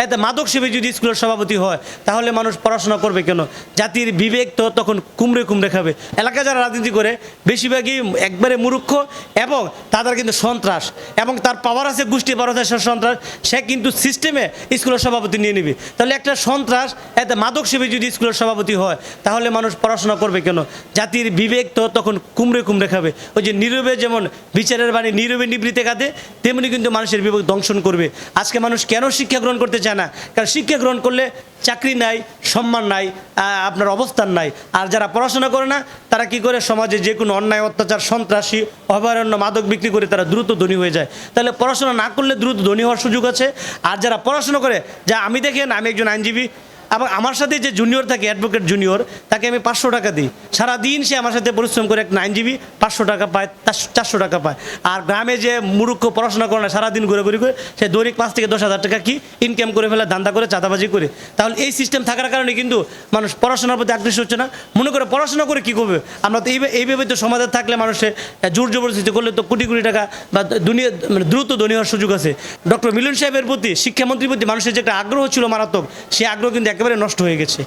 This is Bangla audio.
এতে মাদক সেবী যদি স্কুলের সভাপতি হয় তাহলে মানুষ পড়াশোনা করবে কেন? জাতির বিবেক তো তখন কুমড়ে কুমড়ে খাবে। এলাকায় যারা রাজনীতি করে বেশিরভাগই একবারে মূর্খ এবং তাদের কিন্তু সন্ত্রাস, এবং তার পাওয়ার আছে, গোষ্ঠী পাওয়ার আছে, সন্ত্রাস। সে কিন্তু সিস্টেমে স্কুলের সভাপতি নিয়ে নেবে। তাহলে একটা সন্ত্রাস, এতে মাদক সেবী যদি স্কুলের সভাপতি হয় তাহলে মানুষ পড়াশোনা করবে কেন? জাতির বিবেক তো তখন কুমড়ে কুমড়ে খাবে। ওই যে নীরবে যেমন বিচারের বাণী নীরবে নিবৃতে কাঁদে, তেমনি কিন্তু মানুষের বিবেক দংশন করবে। আজকে মানুষ কেন শিক্ষা গ্রহণ করতে চায় না? কারণ শিক্ষা গ্রহণ করলে চাকরি নাই, সম্মান নাই, আপনার অবস্থান নাই। আর যারা পড়াশোনা করে না তারা কি করে? সমাজে যে কোনো অন্যায়, অত্যাচার, সন্ত্রাসী, অভয়ারণ্য, মাদক বিক্রি করে তারা দ্রুত ধনী হয়ে যায়। তাহলে পড়াশোনা না করলে দ্রুত ধনী হওয়ার সুযোগ আছে। আর যারা পড়াশোনা করে, যা আমি দেখেন, আমি একজন আইনজীবী, এবং আমার সাথে যে জুনিয়র থাকে, অ্যাডভোকেট জুনিয়র, তাকে আমি 500 টাকা দিই। সারাদিন সে আমার সাথে পরিশ্রম করে, একটা আইনজীবী 500 টাকা পায়, 400 টাকা পায়। আর গ্রামে যে মূর্খ পড়াশোনা করে না, সারাদিন ঘুরে করে সে দৈনিক 5 থেকে 10,000 টাকা কি ইনকাম করে ফেলে, ধান্দা করে, চাঁদাবাজি করে। তাহলে এই সিস্টেম থাকার কারণে কিন্তু মানুষ পড়াশোনার প্রতি আগ্রহী হচ্ছে না। মনে করে পড়াশোনা করে কী করবে? আমরা তো এইভাবে তো সমাজে থাকলে মানুষে জোর জবরদস্তি করলে তো কোটি কোটি টাকা বা দুনিয়া মানে দ্রুত ধনী হওয়ার সুযোগ আছে। ডক্টর মিলন সাহেবের প্রতি, শিক্ষামন্ত্রীর প্রতি মানুষের যে একটা আগ্রহ ছিল মারাত্মক, সেই আগ্রহ কিন্তু একেবারে নষ্ট হয়ে গেছে।